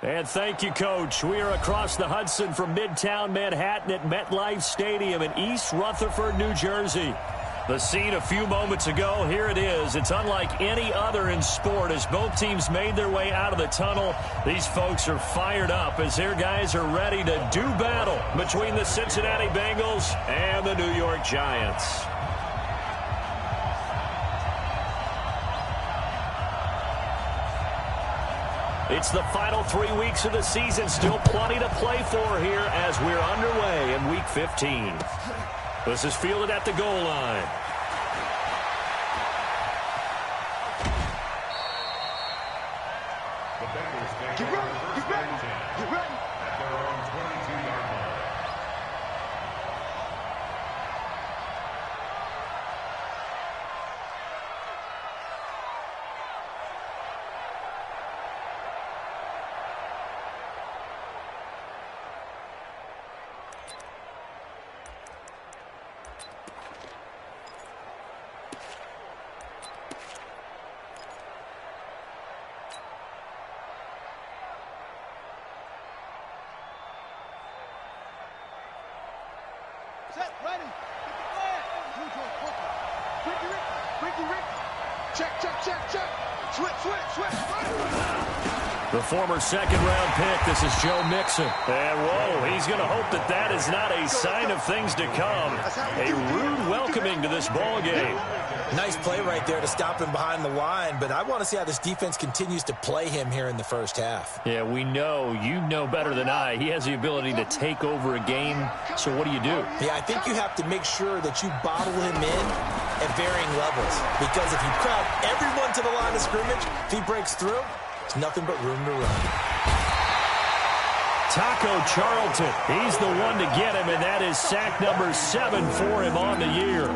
And thank you, Coach. We are across the Hudson from Midtown Manhattan at MetLife Stadium in East Rutherford, New Jersey. The scene a few moments ago, here it is. It's unlike any other in sport as both teams made their way out of the tunnel. These folks are fired up as their guys are ready to do battle between the Cincinnati Bengals and the New York Giants. It's the final 3 weeks of the season. Still plenty to play for here as we're underway in Week 15. This is fielded at the goal line. Get ready, get ready, get ready. At their own 22-yard line. Set, ready. Get the flag. Ricky. Check. Switch. The former second-round pick, this is Joe Mixon. And, whoa, he's going to hope that is not a sign of things to come. A rude welcoming to this ball game. Nice play right there to stop him behind the line, but I want to see how this defense continues to play him here in the first half. Yeah, we know. You know better than I. He has the ability to take over a game, so what do you do? Yeah, I think you have to make sure that you bottle him in at varying levels, because if you crowd everyone to the line of scrimmage, if he breaks through, it's nothing but room to run. Taco Charlton, he's the one to get him, and that is sack number 7 for him on the year.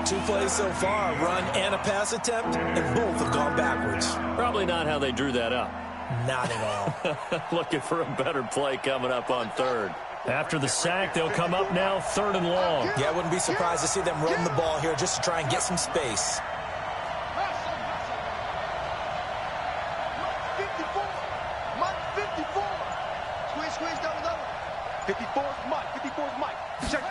2 plays so far, a run and a pass attempt, and both have gone backwards. Probably not how they drew that up. Not at all. Looking for a better play coming up on third. After the sack, they'll come up now 3rd and long. Yeah, I wouldn't be surprised to see them run the ball here just to try and get some space. 54. Squeeze, double. 54's Mike. Check.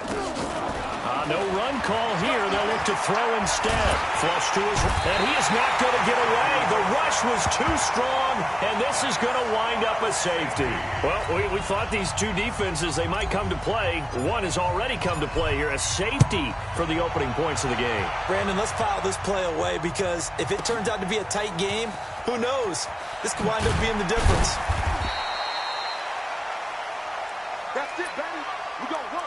No run call here. They'll look to throw instead. Flush to his, and he is not going to get away. The rush was too strong, and this is going to wind up a safety. Well, we thought these two defenses, they might come to play. One has already come to play here. A safety for the opening points of the game. Brandon, let's file this play away, because if it turns out to be a tight game, who knows? This could wind up being the difference. That's it, baby. We gonna work.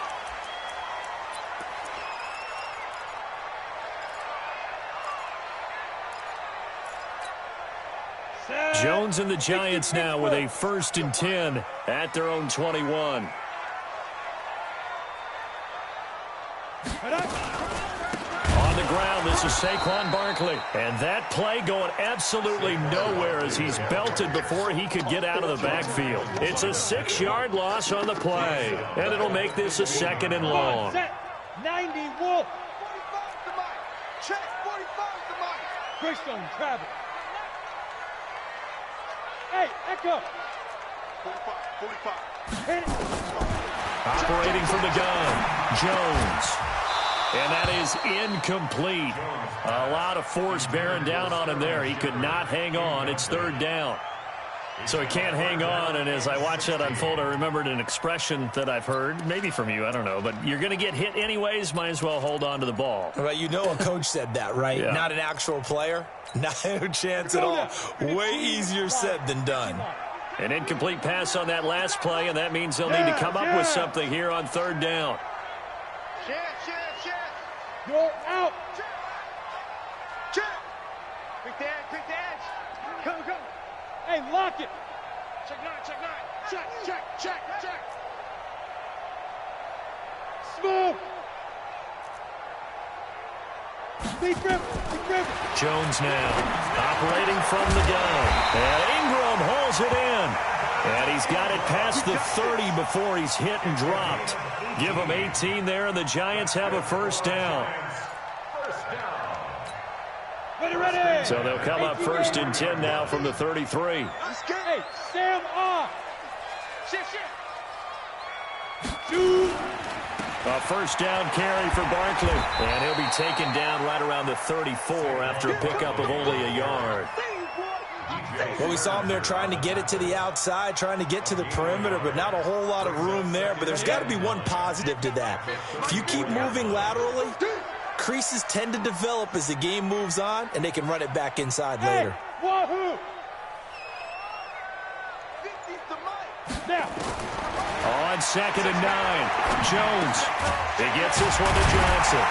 Jones and the Giants now with a 1st and 10 at their own 21. On the ground, this is Saquon Barkley. And that play going absolutely nowhere as he's belted before he could get out of the backfield. It's a 6-yard loss on the play. And it'll make this a 2nd and long. 90 Wolf. 45 to Mike. Check. 45 to Mike. Greystone, Travis. Hey, Echo. 45. Hit it. Operating from the gun, Jones. And that is incomplete. A lot of force bearing down on him there. He could not hang on. It's 3rd down. So he can't hang on, and as I watch that unfold, I remembered an expression that I've heard, maybe from you, I don't know, but you're going to get hit anyways, might as well hold on to the ball. Well, you know a coach said that, right? Yeah. Not an actual player. No chance at all. Way easier said than done. An incomplete pass on that last play, and that means they'll need to come up with something here on 3rd down. Chance. You're out. Check. Quick dance. Go. Hey, lock it. Check 9. Check. Smooth. Be careful. Jones now operating from the gun. And Ingram hauls it in. And he's got it past the 30 before he's hit and dropped. Give him 18 there, and the Giants have a 1st down. Ready. So they'll come up 1st and 10 now from the 33. Hey, Sam off. A first down carry for Barkley. And he'll be taken down right around the 34 after a pickup of only a yard. Well, we saw him there trying to get it to the outside, trying to get to the perimeter, but not a whole lot of room there. But there's got to be one positive to that. If you keep moving laterally, creases tend to develop as the game moves on, and they can run it back inside later. Wahoo! On 2nd and 9, Jones. He gets this one to Johnson.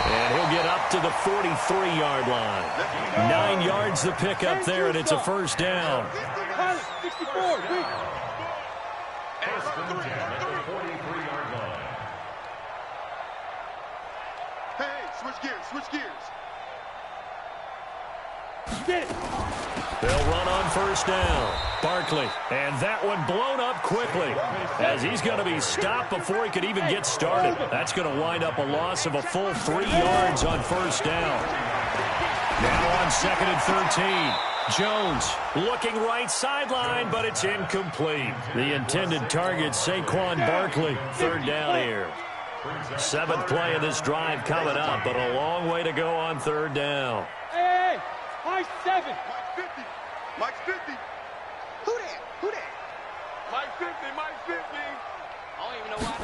And he'll get up to the 43-yard line. 9 yards the pickup there, and it's a first down. 64, hey, switch gears. Get it. They'll run on first down. Barkley, and that one blown up quickly as he's going to be stopped before he could even get started. That's going to wind up a loss of a full 3 yards on first down. Now on 2nd and 13. Jones looking right sideline, but it's incomplete. The intended target, Saquon Barkley. 3rd down here. 7th play of this drive coming up, but a long way to go on 3rd down. Hey, Mike 7. Mike's 50. Who that? Mike 50. I don't even know why.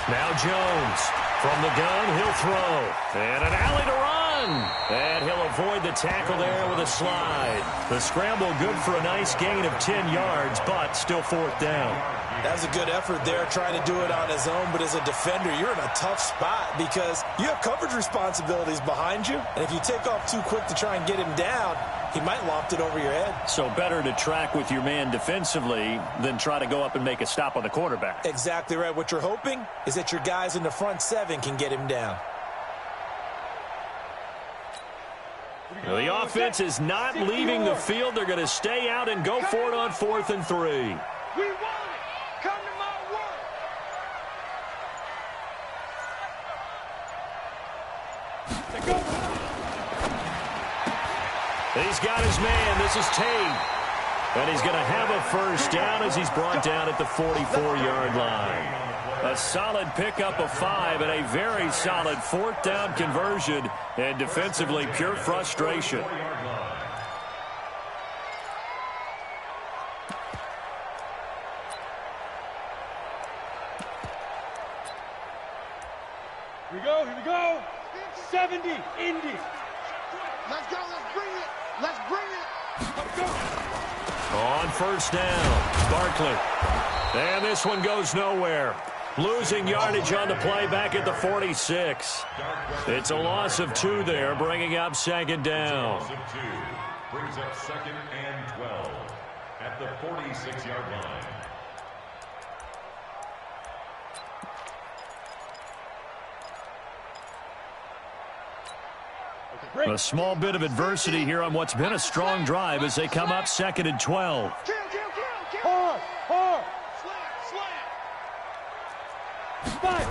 Now Jones from the gun, he'll throw. And an alley to run. And he'll avoid the tackle there with a slide. The scramble good for a nice gain of 10 yards, but still 4th down. That was a good effort there, trying to do it on his own. But as a defender, you're in a tough spot because you have coverage responsibilities behind you. And if you take off too quick to try and get him down, he might loft it over your head. So better to track with your man defensively than try to go up and make a stop on the quarterback. Exactly right. What you're hoping is that your guys in the front 7 can get him down. The offense is not leaving the field. They're going to stay out and go for it on 4th and 3. We want it. Come to my work. Let's go. He's got his man. This is Tate. And he's going to have a first down as he's brought down at the 44-yard line. A solid pickup of 5 and a very solid 4th down conversion. And defensively, pure frustration. Here we go. 70, Indy. Let's go. Let's bring it. Let's go. On first down, Barkley. And this one goes nowhere. Losing yardage on the play back at the 46. It's a loss of 2 there, bringing up 2nd down. Brings up 2nd and 12 at the 46-yard line. A small bit of adversity here on what's been a strong drive as they come up 2nd and 12. Kill. Hard. Slant.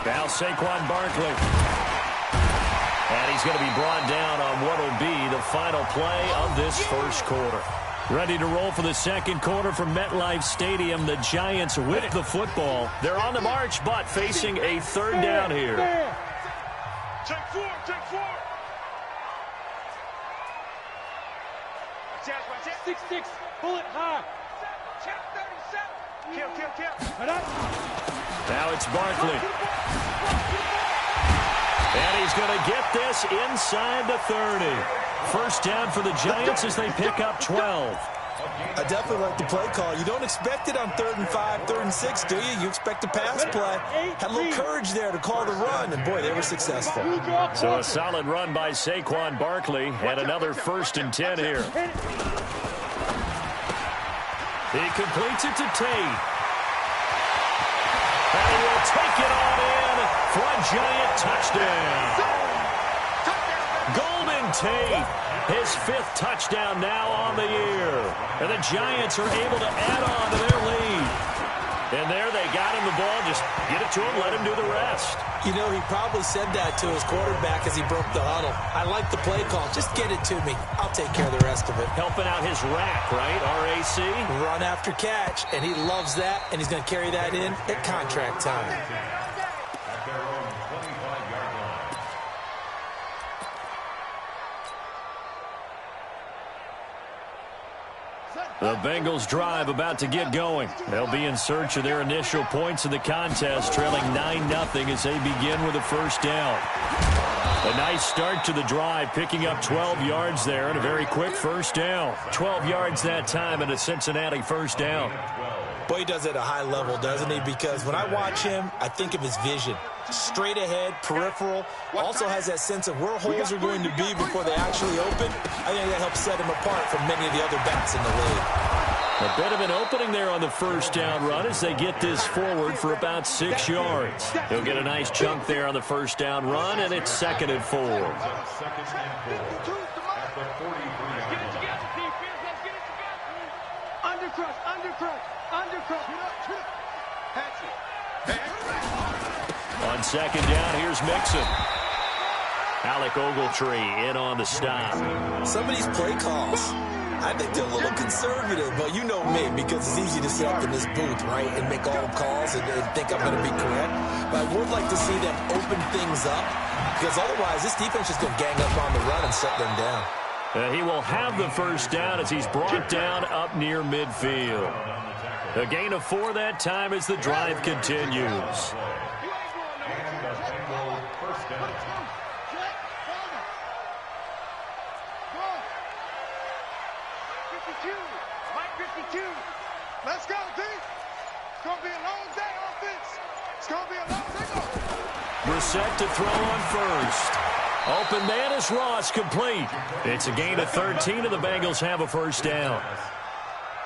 Now Saquon Barkley. And he's going to be brought down on what will be the final play of this first quarter. Ready to roll for the second quarter from MetLife Stadium. The Giants with the football. They're on the march, but facing a 3rd down here. Take 4. 6-6, bullet high. Check 37. Kill. Now it's Barkley. And he's going to get this inside the 30. First down for the Giants as they pick up 12. I definitely like the play call. You don't expect it on 3rd and 5, 3rd and 6, do you? You expect a pass play. Had a little courage there to call the run, and boy, they were successful. So a solid run by Saquon Barkley, and another 1st and 10 here. He completes it to Tate. And he will take it on in for a Giant touchdown. Golden Tate, his 5th touchdown now on the year. And the Giants are able to add on to their lead. And there they got him the ball. Just get it to him, let him do the rest. You know, he probably said that to his quarterback as he broke the huddle. I like the play call. Just get it to me. I'll take care of the rest of it. Helping out his rack, right? RAC? Run after catch, and he loves that, and he's going to carry that in at contract time. At their own 25-yard line. The Bengals drive about to get going. They'll be in search of their initial points in the contest, trailing 9-0 as they begin with a first down. A nice start to the drive, picking up 12 yards there and a very quick first down. 12 yards that time and a Cincinnati first down. Boy, he does it at a high level, doesn't he? Because when I watch him, I think of his vision. Straight ahead, peripheral, also has that sense of where holes are going to be before they actually open. I think that helps set him apart from many of the other backs in the league. A bit of an opening there on the first down run as they get this forward for about 6 yards. He'll get a nice chunk there on the first down run, and it's 2nd and 4. Second and 4 at the 43-yard line. On second down, here's Mixon. Alec Ogletree in on the stop. Some of these play calls, I think they're a little conservative, but you know me, because it's easy to sit up in this booth, right, and make all the calls and think I'm going to be correct. But I would like to see them open things up, because otherwise this defense is going to gang up on the run and shut them down. He will have the first down as he's brought down up near midfield. A gain of 4 that time as the drive continues. Let's go, D. It's going to be a long day, offense. It's going to be a long day. Brissett to throw on first. Open man is Ross, complete. It's a gain of 13, and the Bengals have a first down.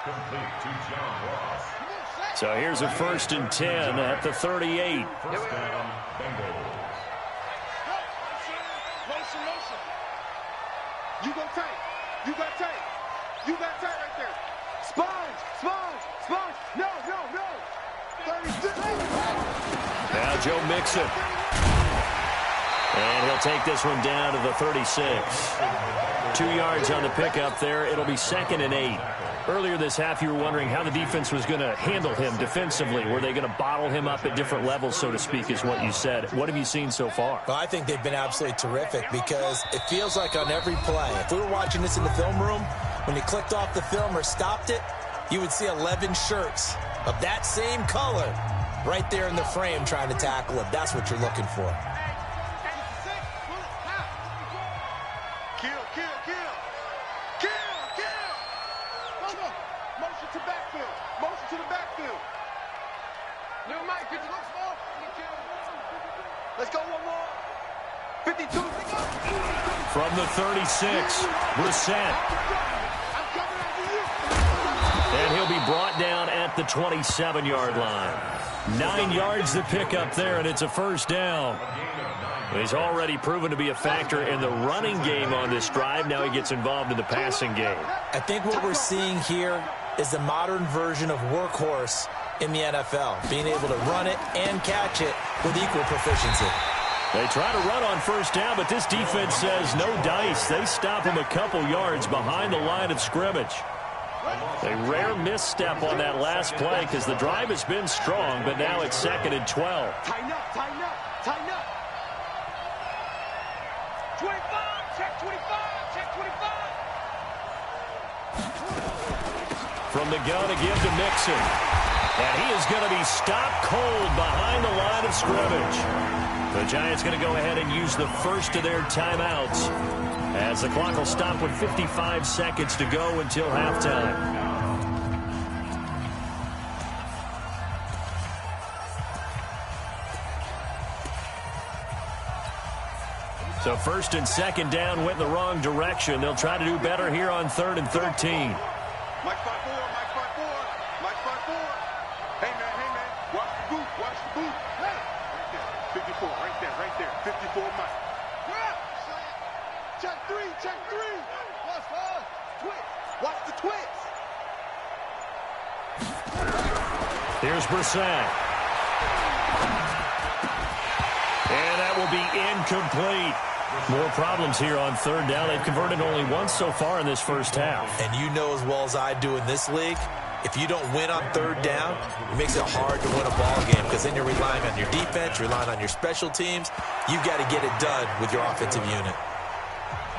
Complete to John Ross. So here's a 1st and 10 at the 38. First down, Bengals. Motion. You go tight. You got tight. You got tight right there. Sponge. No. 36. Now Joe Mixon. And he'll take this one down to the 36. 2 yards on the pickup there. It'll be 2nd and 8. Earlier this half, you were wondering how the defense was going to handle him defensively. Were they going to bottle him up at different levels, so to speak, is what you said. What have you seen so far? Well, I think they've been absolutely terrific because it feels like on every play, if we were watching this in the film room, when you clicked off the film or stopped it, you would see 11 shirts of that same color right there in the frame trying to tackle him. That's what you're looking for. Kill. Motion to the backfield. Little Mike, 50 looks more. Let's go one more. 52. From the 36, Brissett. I'm coming after you. And he'll be brought down at the 27-yard line. 9 yards to pick up there, and it's a first down. He's already proven to be a factor in the running game on this drive. Now he gets involved in the passing game. I think what we're seeing here is the modern version of workhorse in the NFL, being able to run it and catch it with equal proficiency. They try to run on first down, but this defense says no dice. They stop him a couple yards behind the line of scrimmage. A rare misstep on that last play because the drive has been strong, but now it's 2nd and 12. Tighten up. 25, check 25. From the gun to give to Mixon. And he is going to be stopped cold behind the line of scrimmage. The Giants going to go ahead and use the first of their timeouts as the clock will stop with 55 seconds to go until halftime. So 1st and 2nd down went in the wrong direction. They'll try to do better here on 3rd and 13. Mike 5-4. Hey, man. Watch the boot. Hey. 54, right there. 54, Mike. Check three. Watch twist. Watch the twist. Here's Brissett. And that will be incomplete. More problems here on third down. They've converted only once so far in this first half. And you know as well as I do in this league, if you don't win on third down, it makes it hard to win a ball game because then you're relying on your defense, you're relying on your special teams. You've got to get it done with your offensive unit.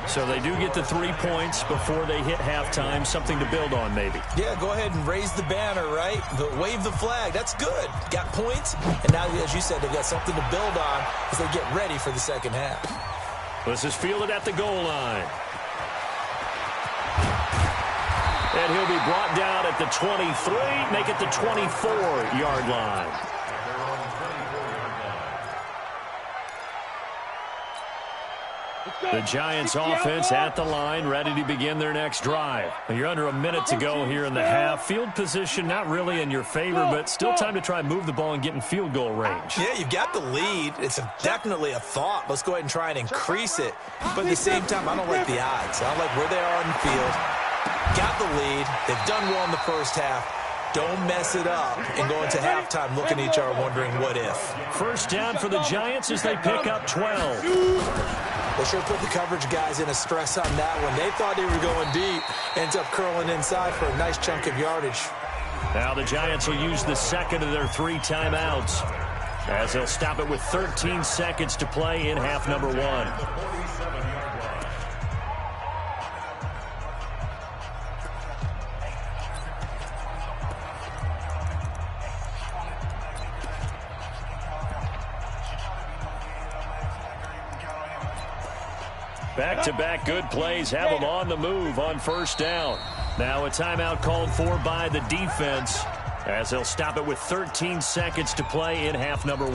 So they do get the 3 points before they hit halftime, something to build on maybe. Yeah, go ahead and raise the banner, right? Wave the flag. That's good. Got points, and now, as you said, they've got something to build on as they get ready for the second half. This is fielded at the goal line. And he'll be brought down at the 23, make it the 24-yard line. The Giants offense at the line, ready to begin their next drive. You're under a minute to go here in the half. Field position not really in your favor, but still time to try and move the ball and get in field goal range. Yeah, you've got the lead. It's definitely a thought. Let's go ahead and try and increase it. But at the same time, I don't like the odds. I don't like where they are on the field. Got the lead. They've done well in the first half. Don't mess it up and go into halftime looking at each other wondering what if. First down for the Giants as they pick up 12. They sure put the coverage guys in a stress on that one. They thought they were going deep. Ends up curling inside for a nice chunk of yardage. Now the Giants will use the second of their 3 timeouts as they'll stop it with 13 seconds to play in half number 1. Back-to-back good plays have them on the move on first down. Now a timeout called for by the defense as they'll stop it with 13 seconds to play in half number 1.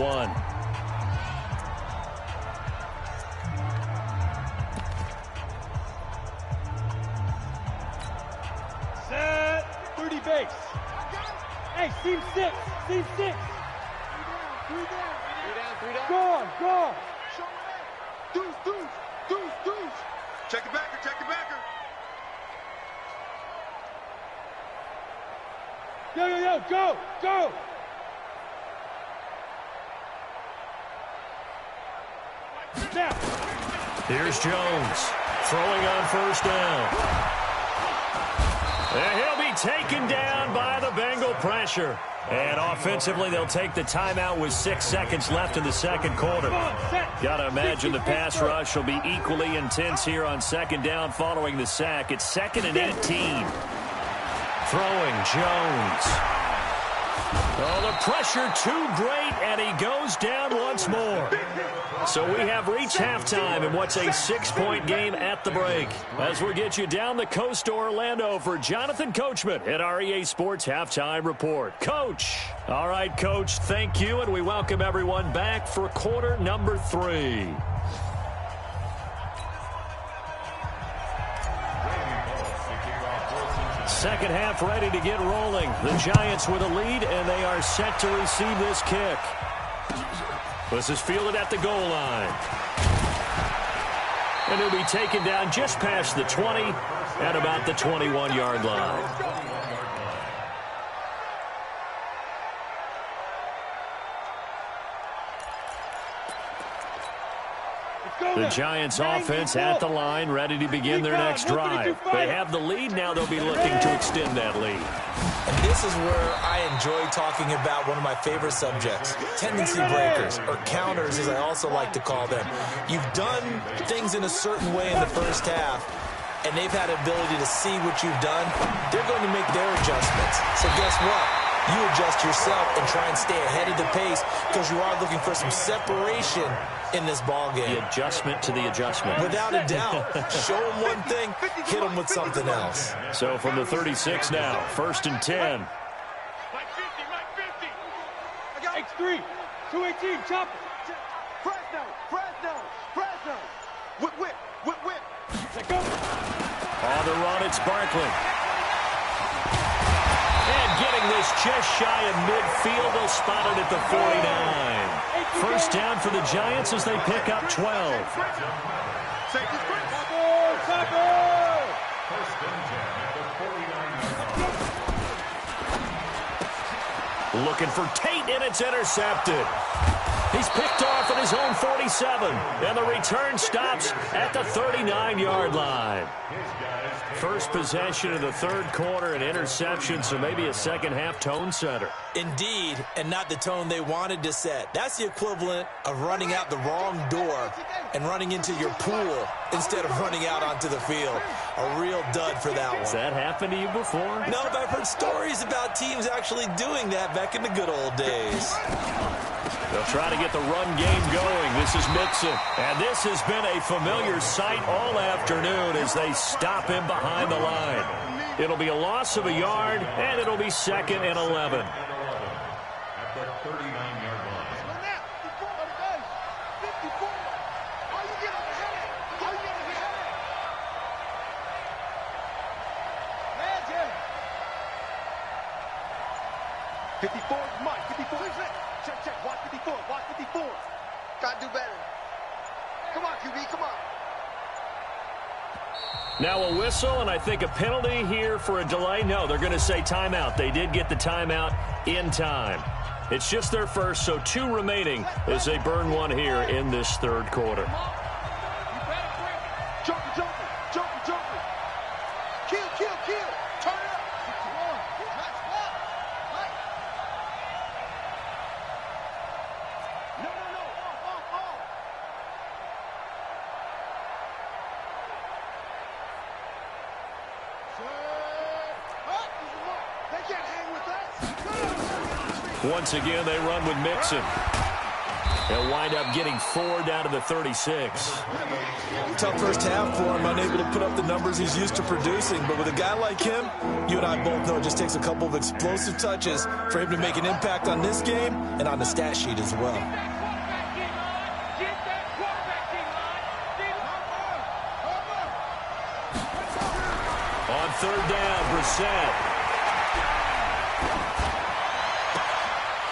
Set. 30 base. Hey, team 6. Team 6. 3 down. Go on. Deuce. Check the backer. Yo, go. Now. Here's Jones throwing on first down. And he'll be taken down by the Bengal pressure. And offensively, they'll take the timeout with 6 seconds left in the second quarter. Got to imagine the pass rush will be equally intense here on second down following the sack. It's 2nd and 18. Throwing Jones. Oh, the pressure too great, and he goes down once more. So we have reached halftime in what's a 6-point game at the break. As we'll get you down the coast to Orlando for Jonathan Coachman at our EA Sports Halftime Report. Coach. All right, Coach, thank you, and we welcome everyone back for quarter number 3. Second half ready to get rolling. The Giants with a lead, and they are set to receive this kick. This is fielded at the goal line. And he'll be taken down just past the 20 at about the 21-yard line. The Giants offense at the line, ready to begin their next drive. They have the lead. Now they'll be looking to extend that lead. And this is where I enjoy talking about one of my favorite subjects, tendency breakers, or counters as I also like to call them. You've done things in a certain way in the first half, and they've had the ability to see what you've done. They're going to make their adjustments. So guess what? You adjust yourself and try and stay ahead of the pace because you are looking for some separation in this ball game. The adjustment to the adjustment. Without a doubt. Show them one thing, hit them with something else. So from the 36 now, 1st and 10. X3, 218, chop it. Fresno. Whip. Let go. On the run, it's Barkley. And getting this just shy of midfield, they'll spot it at the 49. First down for the Giants as they pick up 12. Looking for Tate, and it's intercepted. He's picked off at his own 47, and the return stops at the 39-yard line. First possession of the third quarter, an interception, so maybe a second-half tone setter. Indeed, and not the tone they wanted to set. That's the equivalent of running out the wrong door and running into your pool instead of running out onto the field. A real dud for that one. Has that happened to you before? No, but I've heard stories about teams actually doing that back in the good old days. They'll try to get the run game going. This is Mixon. And this has been a familiar sight all afternoon as they stop him behind the line. It'll be a loss of a yard, and it'll be 2nd and 11. At the 39-yard line. Mike, 54. Check. Watch 54. Watch 54. Gotta do better. Come on, QB. Come on. Now a whistle, and I think a penalty here for a delay. No, they're going to say timeout. They did get the timeout in time. It's just their first, so 2 remaining as they burn one here in this third quarter. Jumper. Kill. Turn it up. No. They can't hang with us. Once again, they run with Mixon. They'll wind up getting 4 down to the 36. Tough first half for him, unable to put up the numbers he's used to producing. But with a guy like him, you and I both know it just takes a couple of explosive touches for him to make an impact on this game and on the stat sheet as well. On third down, Brissett.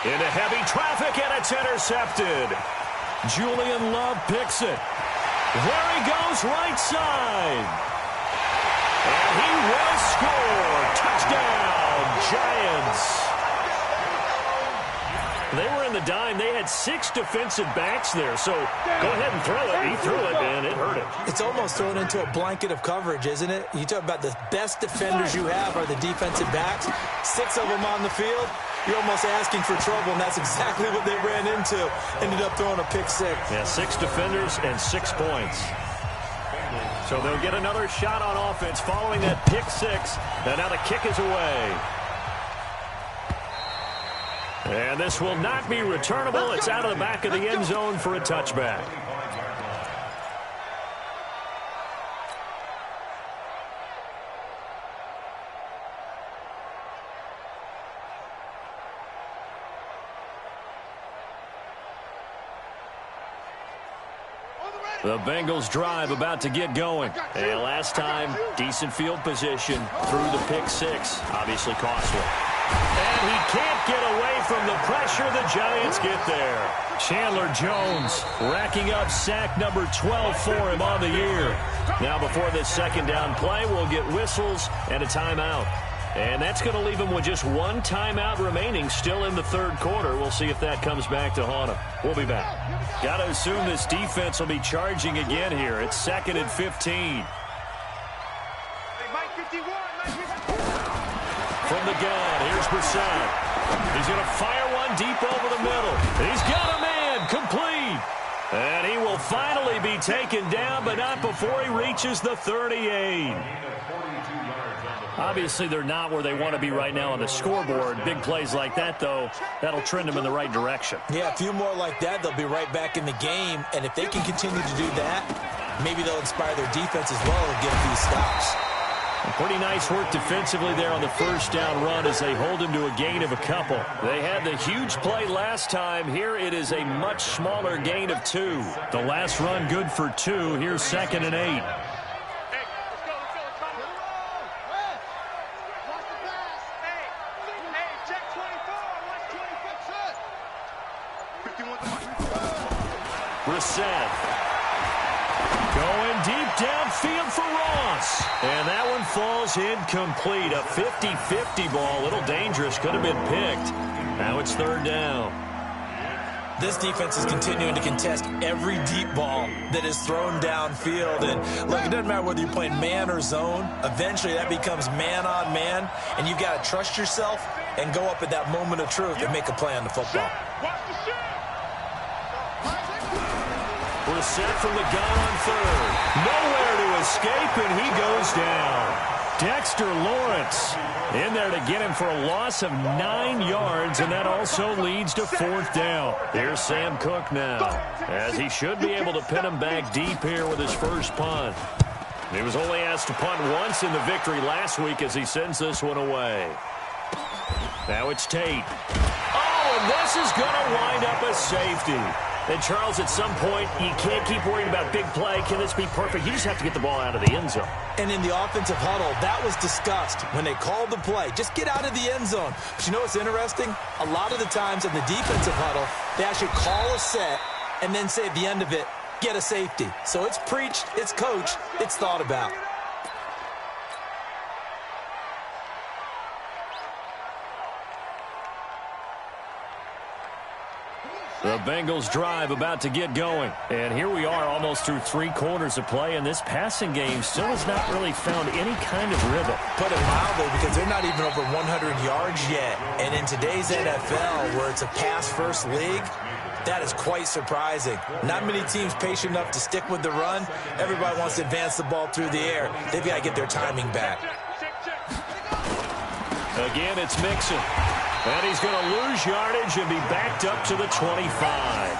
Into heavy traffic, and it's intercepted. Julian Love picks it. There he goes, right side. And he will score. Touchdown, Giants. They were in the dime. They had 6 defensive backs there, so go ahead and throw it. He threw it, and it hurt him. It's almost thrown into a blanket of coverage, isn't it? You talk about the best defenders you have are the defensive backs. 6 of them on the field. You're almost asking for trouble, and that's exactly what they ran into. Ended up throwing a pick 6. Yeah, 6 defenders and 6 points. So they'll get another shot on offense following that pick 6. And now the kick is away. And this will not be returnable. It's out of the back of the end zone for a touchback. The Bengals drive about to get going. And last time, decent field position through the pick 6. Obviously costly. And he can't get away from the pressure. The Giants get there. Chandler Jones racking up sack number 12 for him on the year. Now before this second down play, we'll get whistles and a timeout. And that's going to leave him with just 1 timeout remaining still in the third quarter. We'll see if that comes back to haunt him. We'll be back. Got to assume this defense will be charging again here. It's 2nd and 15. From the gun, here's Brissett. He's going to fire one deep over the middle. He's got a man, complete. And he will finally be taken down, but not before he reaches the 38. Obviously, they're not where they want to be right now on the scoreboard. Big plays like that, though, that'll trend them in the right direction. Yeah, a few more like that, they'll be right back in the game. And if they can continue to do that, maybe they'll inspire their defense as well and get a few stops. Pretty nice work defensively there on the first down run as they hold him to a gain of a couple. They had the huge play last time. Here it is a much smaller gain of 2. The last run good for 2. Here's 2nd and 8. Brissett going And deep downfield for Ross. And that one falls incomplete. A 50-50 ball. A little dangerous. Could have been picked. Now it's third down. This defense is continuing to contest every deep ball that is thrown downfield. And look, it doesn't matter whether you're playing man or zone. Eventually, that becomes man on man. And you've got to trust yourself and go up at that moment of truth and make a play on the football. We're set from the gun on third. Nowhere to escape, and he goes down. Dexter Lawrence in there to get him for a loss of 9 yards, and that also leads to fourth down. Here's Sam Cook now, as he should be able to pin him back deep here with his first punt. He was only asked to punt once in the victory last week as he sends this one away. Now it's Tate. Oh, and this is going to wind up a safety. And, Charles, at some point, you can't keep worrying about big play. Can this be perfect? You just have to get the ball out of the end zone. And in the offensive huddle, that was discussed when they called the play. Just get out of the end zone. But you know what's interesting? A lot of the times in the defensive huddle, they actually call a set and then say at the end of it, get a safety. So it's preached, it's coached, it's thought about. The Bengals drive about to get going. And here we are almost through 3 quarters of play, and this passing game still has not really found any kind of rhythm. Put it mildly, because they're not even over 100 yards yet. And in today's NFL, where it's a pass-first league, that is quite surprising. Not many teams patient enough to stick with the run. Everybody wants to advance the ball through the air. They've got to get their timing back. Again, it's Mixon. And he's going to lose yardage and be backed up to the 25.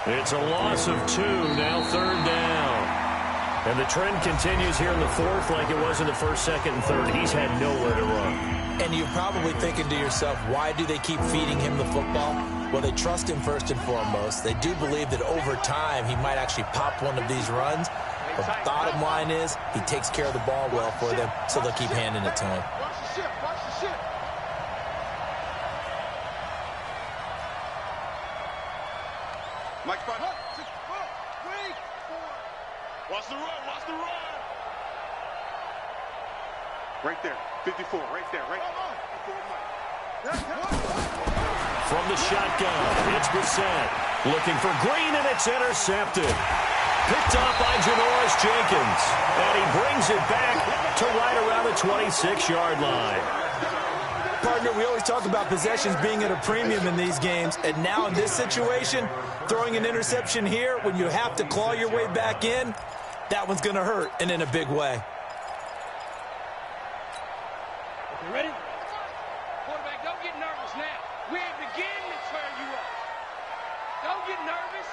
It's a loss of 2, now third down. And the trend continues here in the fourth like it was in the first, second, and third. He's had nowhere to run. And you're probably thinking to yourself, why do they keep feeding him the football? Well, they trust him first and foremost. They do believe that over time he might actually pop one of these runs. But the bottom line is he takes care of the ball well for them, so they'll keep handing it to him. Watch the ship. Watch the ship. Mike, watch the run, watch the run. Right there, 54, right there, right there. From the shotgun, it's Brissett. Looking for Green, and it's intercepted. Picked off by Janoris Jenkins. And he brings it back to right around the 26-yard line. Partner, we always talk about possessions being at a premium in these games, and now in this situation, throwing an interception here when you have to claw your way back in, that one's going to hurt, and in a big way. Okay, ready? Quarterback, don't get nervous now. We ain't beginning to tear you up. Don't get nervous.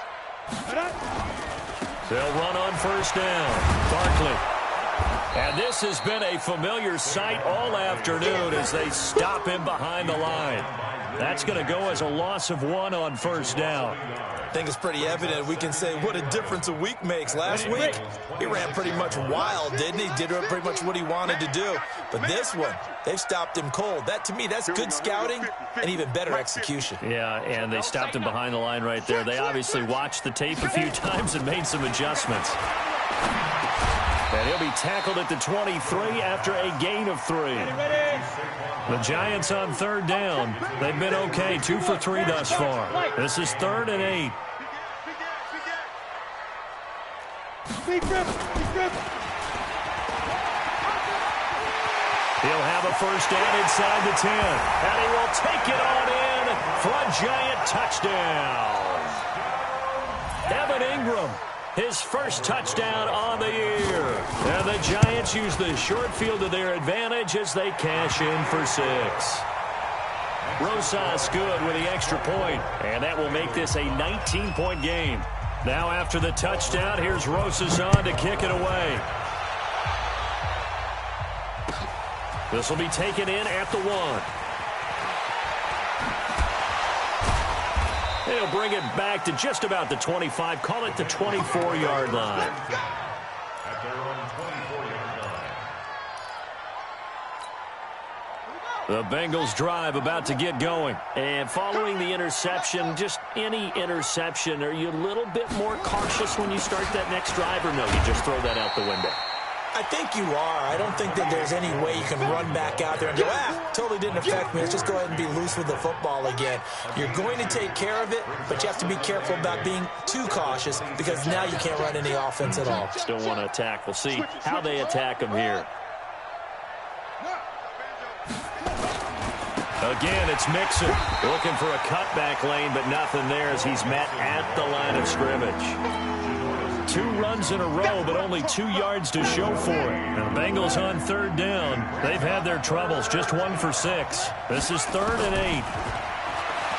They'll run on first down. Barkley. And this has been a familiar sight all afternoon as they stop him behind the line. That's going to go as a loss of 1 on first down. I think it's pretty evident. We can say what a difference a week makes. Last week, he ran pretty much wild, didn't he? Did pretty much what he wanted to do. But this one, they've stopped him cold. That, to me, that's good scouting and even better execution. Yeah, and they stopped him behind the line right there. They obviously watched the tape a few times and made some adjustments. And he'll be tackled at the 23 after a gain of 3. The Giants on third down. They've been okay, 2 for 3 thus far. This is 3rd and 8. He'll have a first down inside the 10. And he will take it on in for a Giant touchdown. Evan Ingram, his first touchdown on the year. And the Giants use the short field to their advantage as they cash in for 6. Rosas good with the extra point, and that will make this a 19-point game. Now after the touchdown, here's Rosas on to kick it away. This will be taken in at the 1. They'll bring it back to just about the 25. Call it the 24-yard line. At their own 24-yard line. The Bengals drive about to get going. And following the interception, just any interception, are you a little bit more cautious when you start that next drive, or no, you just throw that out the window? I think you are. I don't think that there's any way you can run back out there and go, totally didn't affect me. Let's just go ahead and be loose with the football again. You're going to take care of it, but you have to be careful about being too cautious because now you can't run any offense at all. Still want to attack. We'll see how they attack him here. Again, it's Mixon looking for a cutback lane, but nothing there as he's met at the line of scrimmage. 2 runs in a row, but only 2 yards to show for it. Now, the Bengals on 3rd down. They've had their troubles, just 1 for 6. This is 3rd and 8.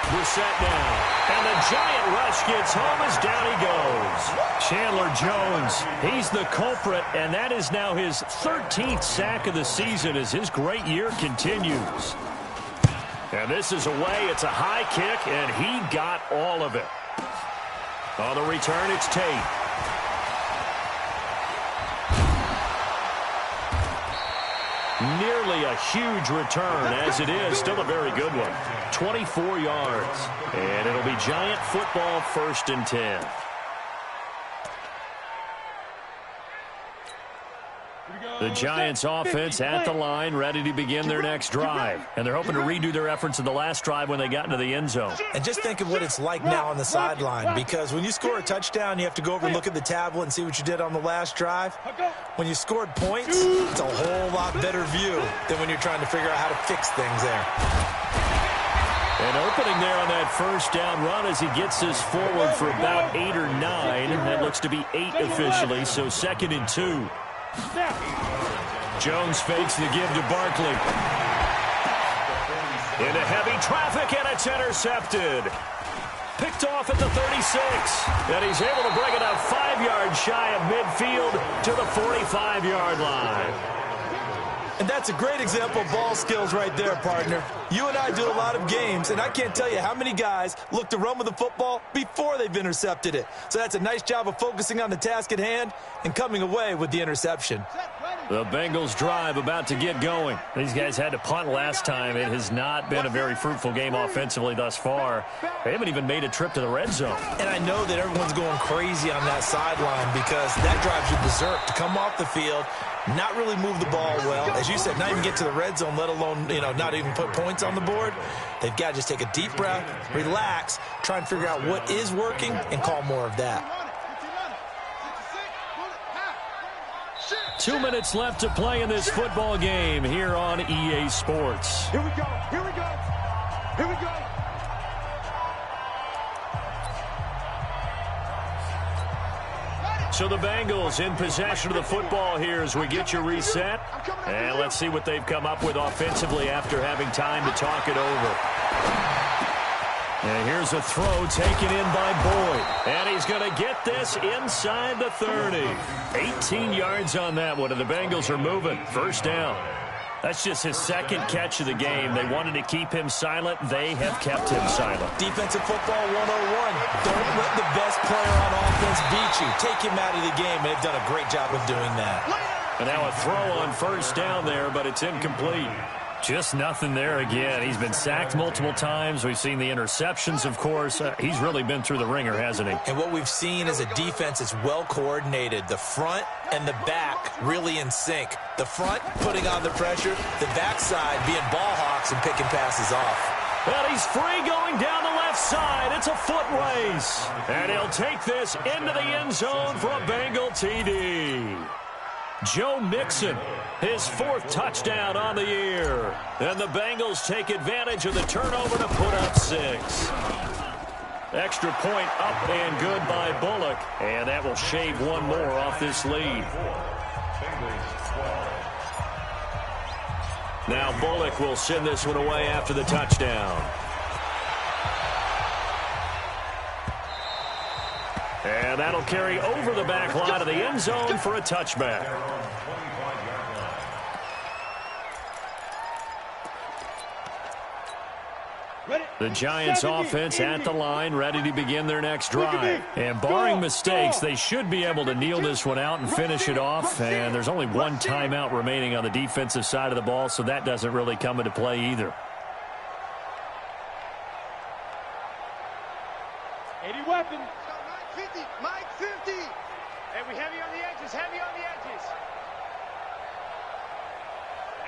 Brissett now. And the giant rush gets home as down he goes. Chandler Jones, he's the culprit, and that is now his 13th sack of the season as his great year continues. And this is away. It's a high kick, and he got all of it. On the return, it's Tate. Nearly a huge return, as it is. Still a very good one. 24 yards. And it'll be Giant football, 1st and 10. The Giants offense at the line, ready to begin their next drive. And they're hoping to redo their efforts in the last drive when they got into the end zone. And just think of what it's like now on the sideline, because when you score a touchdown, you have to go over and look at the tablet and see what you did on the last drive. When you scored points, it's a whole lot better view than when you're trying to figure out how to fix things there. An opening there on that 1st down run as he gets this forward for about 8 or 9. That looks to be 8 officially, so 2nd and 2. Jones fakes the give to Barkley. Into heavy traffic, and it's intercepted. Picked off at the 36. And he's able to bring it up 5 yards shy of midfield to the 45-yard line. And that's a great example of ball skills right there, partner. You and I do a lot of games, and I can't tell you how many guys look to run with the football before they've intercepted it. So that's a nice job of focusing on the task at hand and coming away with the interception. The Bengals drive about to get going. These guys had to punt last time. It has not been a very fruitful game offensively thus far. They haven't even made a trip to the red zone. And I know that everyone's going crazy on that sideline because that drives you berserk to come off the field, not really move the ball well. As you said, not even get to the red zone, let alone, not even put points on the board. They've got to just take a deep breath, relax, try and figure out what is working, and call more of that. 2 minutes left to play in this football game here on EA Sports. Here we go. Here we go. Here we go. So the Bengals in possession of the football here as we get you reset. And let's see what they've come up with offensively after having time to talk it over. And here's a throw taken in by Boyd. And he's going to get this inside the 30. 18 yards on that one, and the Bengals are moving. 1st down. That's just his 2nd catch of the game. They wanted to keep him silent. They have kept him silent. Defensive football 101. Don't let the best player on offense beat you. Take him out of the game. They've done a great job of doing that. And now a throw on 1st down there, but it's incomplete. Just nothing there again. He's been sacked multiple times. We've seen the interceptions, of course. He's really been through the ringer, hasn't he? And what we've seen is a defense that's well coordinated. The front and the back really in sync. The front putting on the pressure, the backside being ball hawks and picking passes off. Well, he's free going down the left side. It's a foot race. And he'll take this into the end zone for a Bengal TD. Joe Mixon, his 4th touchdown on the year. And the Bengals take advantage of the turnover to put up 6. Extra point up and good by Bullock. And that will shave 1 more off this lead. Now Bullock will send this one away after the touchdown. And that'll carry over the back line of the end zone for a touchback. The Giants offense at the line, ready to begin their next drive. And barring mistakes, they should be able to kneel this one out and finish it off. And there's only one timeout remaining on the defensive side of the ball, so that doesn't really come into play either. 80 weapons. Mike 50. Mike 50. Hey, we heavy on the edges. Heavy on the edges.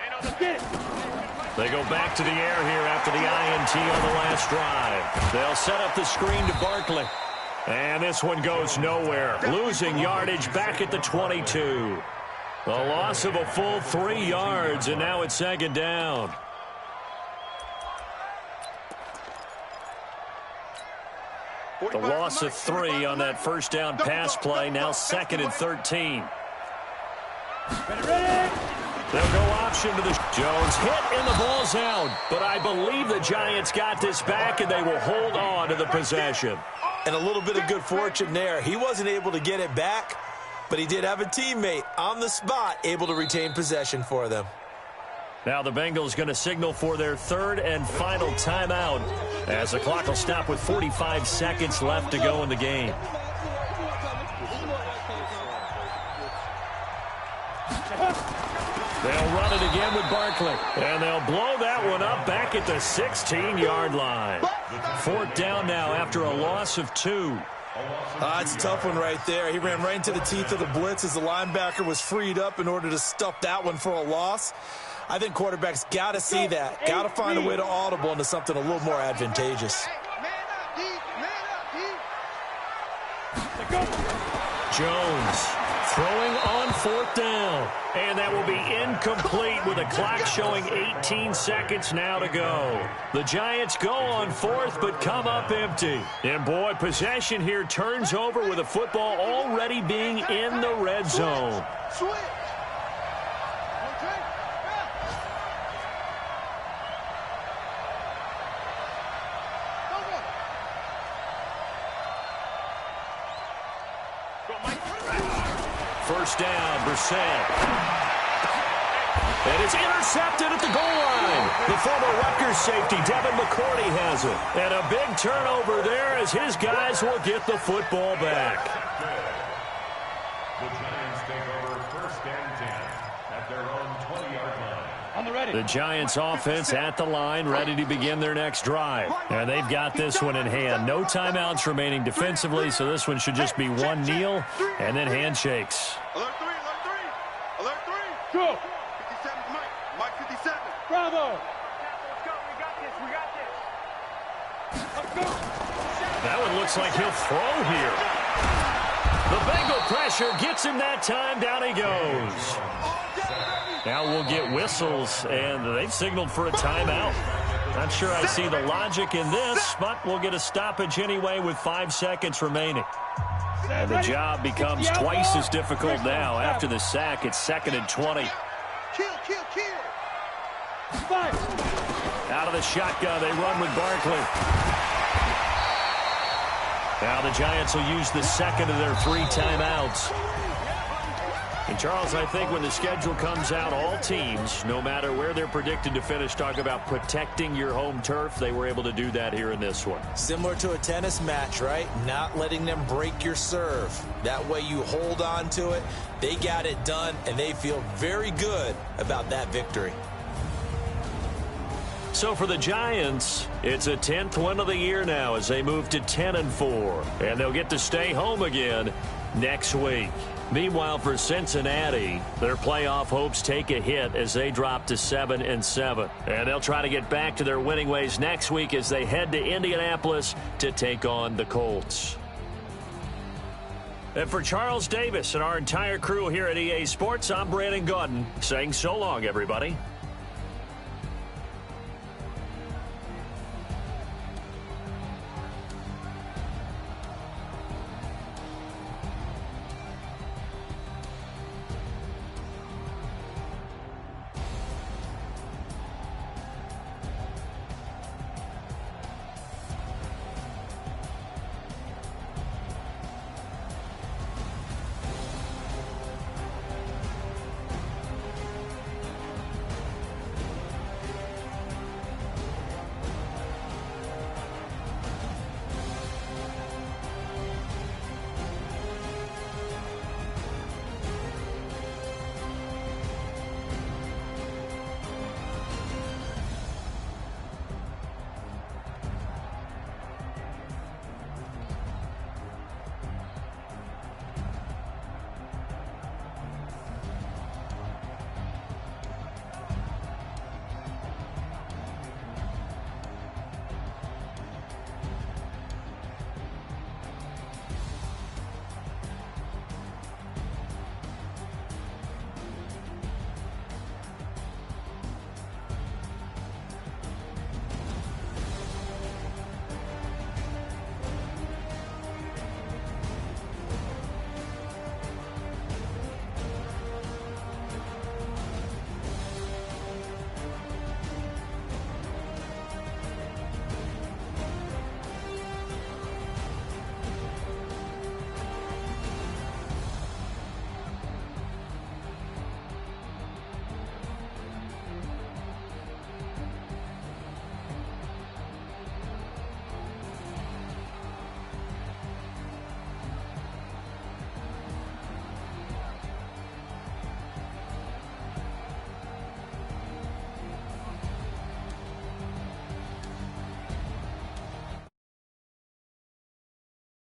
And on the pit. They go back to the air here after the INT on the last drive. They'll set up the screen to Barkley. And this one goes nowhere. Losing yardage back at the 22. A loss of a full 3 yards, and now it's second down. The loss of 3 on that first down pass play, now 2nd and 13. They'll go option to the Jones hit and the ball's out. But I believe the Giants got this back and they will hold on to the possession. And a little bit of good fortune there. He wasn't able to get it back, but he did have a teammate on the spot able to retain possession for them. Now the Bengals going to signal for their 3rd and final timeout as the clock will stop with 45 seconds left to go in the game. They'll run it again with Barkley. And they'll blow that one up back at the 16-yard line. 4th down now after a loss of 2. It's a tough one right there. He ran right into the teeth of the blitz as the linebacker was freed up in order to stuff that one for a loss. I think quarterbacks got to see that. Got to find a way to audible into something a little more advantageous. Jones throwing on 4th down. And that will be incomplete with the clock showing 18 seconds now to go. The Giants go on 4th but come up empty. And boy, possession here turns over with the football already being in the red zone. First down, Brissett. And it's intercepted at the goal line. The former Rutgers safety, Devin McCourty, has it. And a big turnover there as his guys will get the football back. The Giants take over 1st and 10 at their own 20-yard line. On the ready. The Giants offense at the line, ready to begin their next drive. And they've got this one in hand. No timeouts remaining defensively, so this one should just be one kneel and then handshakes. Alert 3, alert 3. Alert 3. Go. 57 Mike. Mike 57. Bravo. Let's go. We got this. We got this. Let's go. That one looks like he'll throw here. The Bengal pressure gets him that time. Down he goes. Now we'll get whistles, and they've signaled for a timeout. Not sure I see the logic in this, but we'll get a stoppage anyway with 5 seconds remaining. And the job becomes twice as difficult now. After the sack, it's 2nd and 20. Kill, kill, kill. Out of the shotgun, they run with Barkley. Now the Giants will use the 2nd of their 3 timeouts. And Charles, I think when the schedule comes out, all teams, no matter where they're predicted to finish, talk about protecting your home turf. They were able to do that here in this one. Similar to a tennis match, right? Not letting them break your serve. That way you hold on to it. They got it done, and they feel very good about that victory. So for the Giants, it's a 10th win of the year now as they move to 10-4. And they'll get to stay home again next week. Meanwhile, for Cincinnati, their playoff hopes take a hit as they drop to 7-7. And they'll try to get back to their winning ways next week as they head to Indianapolis to take on the Colts. And for Charles Davis and our entire crew here at EA Sports, I'm Brandon Gaudin saying so long, everybody.